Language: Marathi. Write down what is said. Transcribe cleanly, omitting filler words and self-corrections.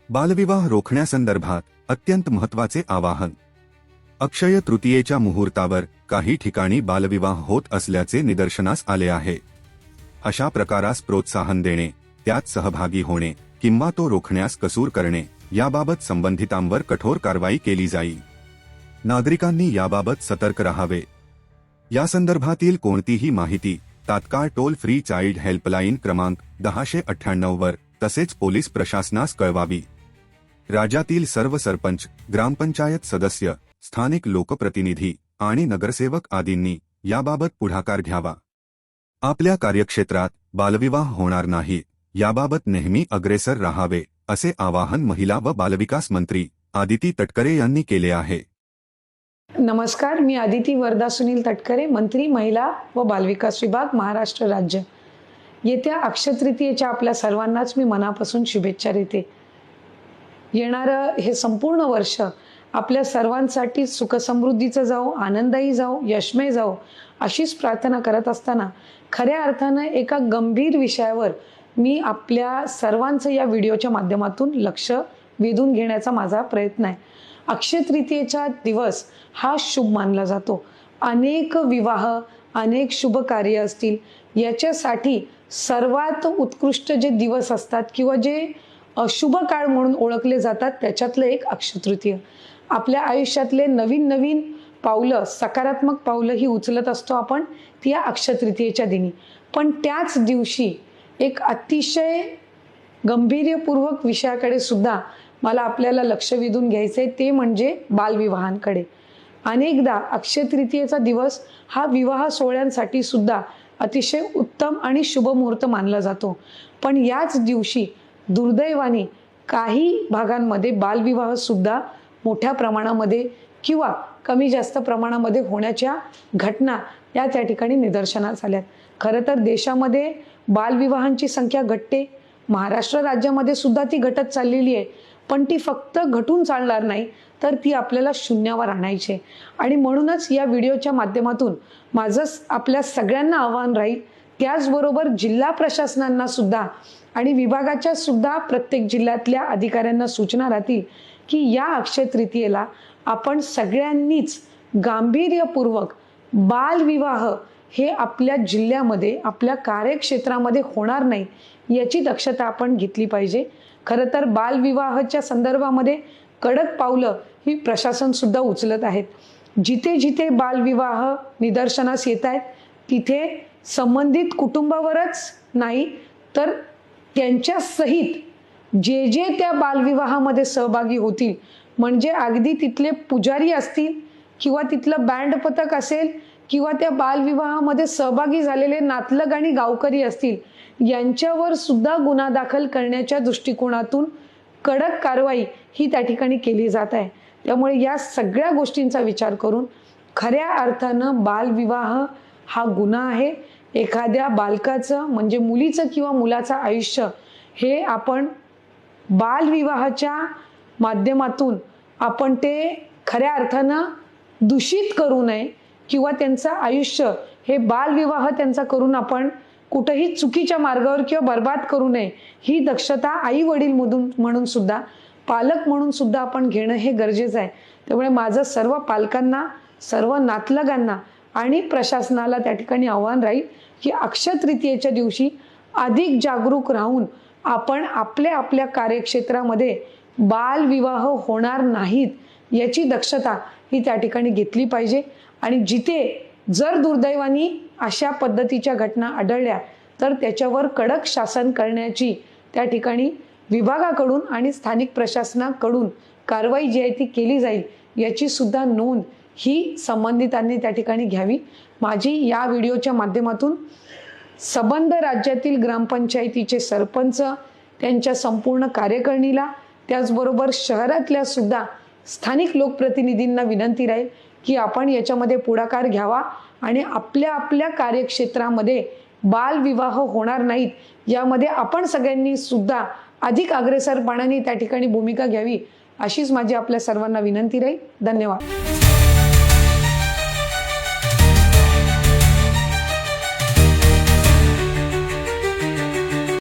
बालविवाह रोखण्यासंदर्भात अत्यंत महत्त्वाचे आवाहन. अक्षय तृतीयेच्या मुहूर्तावर काही ठिकाणी बालविवाह होत असल्याचे निदर्शनास आले आहे. अशा प्रकारास प्रोत्साहन देणे, त्यात सहभागी होणे किंवा तो रोखण्यास कसूर करणे याबाबत संबंधितांवर कठोर कारवाई केली जाईल. नागरिकांनी याबाबत सतर्क राहावे. या संदर्भातील कोणतीही माहिती तात्काळ टोल फ्री चाइल्ड हेल्पलाईन क्रमांक 1098 वर तसेच पोलीस प्रशासनास कळवावी. राज्यातील सर्व सरपंच, ग्रामपंचायत सदस्य, स्थानिक लोकप्रतिनिधी आणि नगरसेवक आदींनी याबाबत पुढाकार घ्यावा. आपल्या कार्यक्षेत्रात बालविवाह होणार नाही याबाबत नेहमी अग्रेसर राहावे, असे आवाहन महिला व बालविकास मंत्री आदिती तटकरे यांनी केले आहे. नमस्कार, मी आदिती वरदा सुनील तटकरे, मंत्री महिला व बालविकास विभाग, महाराष्ट्र राज्य. येत्या अक्षय तृतीयेच्या आपल्या सर्वांनाच मी मनापासून शुभेच्छा देते. येणारं हे संपूर्ण वर्ष आपल्या सर्वांसाठी सुखसमृद्धीचं जाओ, आनंदायी जाओ, यशमय जाओ अशीच प्रार्थना करत असताना खऱ्या अर्थानं एका गंभीर विषयावर मी आपल्या सर्वांचं या व्हिडिओच्या माध्यमातून लक्ष वेधून घेण्याचा माझा प्रयत्न आहे. अक्षय तृतीयेचा दिवस हा शुभ मानला जातो. अनेक विवाह, अनेक शुभ कार्य असतील, याच्यासाठी सर्वात उत्कृष्ट जे दिवस असतात किंवा जे शुभ काळ म्हणून ओळखले जातात त्याच्यातलं एक अक्षय तृतीय. आपल्या आयुष्यातले नवीन नवीन पावलं, सकारात्मक पावलं ही उचलत असतो आपण ती या अक्षय तृतीयेच्या दिनी. पण त्याच दिवशी एक अतिशय गंभीर्यपूर्वक विषयाकडे सुद्धा मला आपल्याला लक्ष वेधून घ्यायचंय, ते म्हणजे बालविवाहांकडे. अनेकदा अक्षय तृतीयेचा दिवस हा विवाह सोहळ्यांसाठी सुद्धा अतिशय उत्तम आणि शुभ मुहूर्त मानला जातो. पण याच दिवशी दुर्दैवाने काही भागांमध्ये बालविवाह सुद्धा मोठ्या प्रमाणामध्ये किंवा कमी जास्त प्रमाणामध्ये होण्याच्या घटना या त्या ठिकाणी निदर्शनास आल्यात. खरं तर देशामध्ये बालविवाहांची संख्या घटते, महाराष्ट्र राज्यामध्ये सुद्धा ती घटत चाललेली आहे. पण ती फक्त घटून चालणार नाही, तर ती आपल्याला शून्यावर आणायची. आणि म्हणूनच या व्हिडिओच्या माध्यमातून माझं आपल्या सगळ्यांना आव्हान राहील, त्याचबरोबर जिल्हा प्रशासनांना सुद्धा आणि विभागाच्या सुद्धा प्रत्येक जिल्ह्यातल्या अधिकाऱ्यांना सूचना राहतील की या अक्षय तृतीयेला आपण सगळ्यांनीच गांभीर्यपूर्वक बालविवाह हे आपल्या जिल्ह्यामध्ये, आपल्या कार्यक्षेत्रामध्ये होणार नाही याची दक्षता आपण घेतली पाहिजे. खरं तर बालविवाहाच्या संदर्भामध्ये कडक पावलं ही प्रशासन सुद्धा उचलत आहेत. जिथे जिथे बालविवाह निदर्शनास येत आहेत तिथे संबंधित कुटुंबावरच नाही तर त्यांच्या सहित जे जे त्या बालविवाहामध्ये सहभागी होतील, म्हणजे अगदी तिथले पुजारी असतील किंवा तिथलं बँड पथक असेल किंवा त्या बालविवाहामध्ये सहभागी झालेले नातलग आणि गावकरी असतील, यांच्यावर सुद्धा गुन्हा दाखल करण्याच्या दृष्टिकोनातून कडक कारवाई ही त्या ठिकाणी केली जात आहे. त्यामुळे या सगळ्या गोष्टींचा विचार करून खऱ्या अर्थानं बालविवाह हा गुन्हा आहे. एखाद्या बालकाचं म्हणजे मुलीचं किंवा मुलाचं आयुष्य हे आपण बालविवाहाच्या माध्यमातून आपण ते खऱ्या अर्थानं दूषित करू नये किंवा त्यांचं आयुष्य हे बालविवाह त्यांचा करून आपण कुठेही चुकीच्या मार्गावर किंवा बर्बाद करू नये, ही दक्षता आई वडील म्हणून सुद्धा, पालक म्हणून सुद्धा आपण घेणं हे गरजेचं आहे. त्यामुळे माझं सर्व पालकांना, सर्व नातलगांना आणि प्रशासनाला त्या ठिकाणी आव्हान राहील की अक्षय तृतीयेच्या दिवशी अधिक जागरूक राहून आपण आपल्या आपल्या कार्यक्षेत्रामध्ये बालविवाह होणार नाहीत याची दक्षता ही त्या ठिकाणी घेतली पाहिजे. आणि जिथे जर दुर्दैवाने अशा पद्धतीच्या घटना आढळल्या तर त्याच्यावर कडक शासन करण्याची त्या ठिकाणी विभागाकडून आणि स्थानिक प्रशासनाकडून कारवाई जी आहे ती केली जाईल याची सुद्धा नोंद ही संबंधितांनी त्या ठिकाणी घ्यावी. माझी या व्हिडिओच्या माध्यमातून संबंध राज्यातील ग्रामपंचायतीचे सरपंच, त्यांच्या संपूर्ण कार्यकारिणीला, त्याचबरोबर शहरातल्या सुद्धा स्थानिक लोकप्रतिनिधींना विनंती राहील की आपण याच्यामध्ये पुढाकार घ्यावा आणि आपल्या आपल्या कार्यक्षेत्रामध्ये बालविवाह होणार नाहीत यामध्ये आपण सगळ्यांनी सुद्धा अधिक अग्रेसरपणाने त्या ठिकाणी भूमिका घ्यावी, अशीच माझी आपल्या सर्वांना विनंती राहील. धन्यवाद.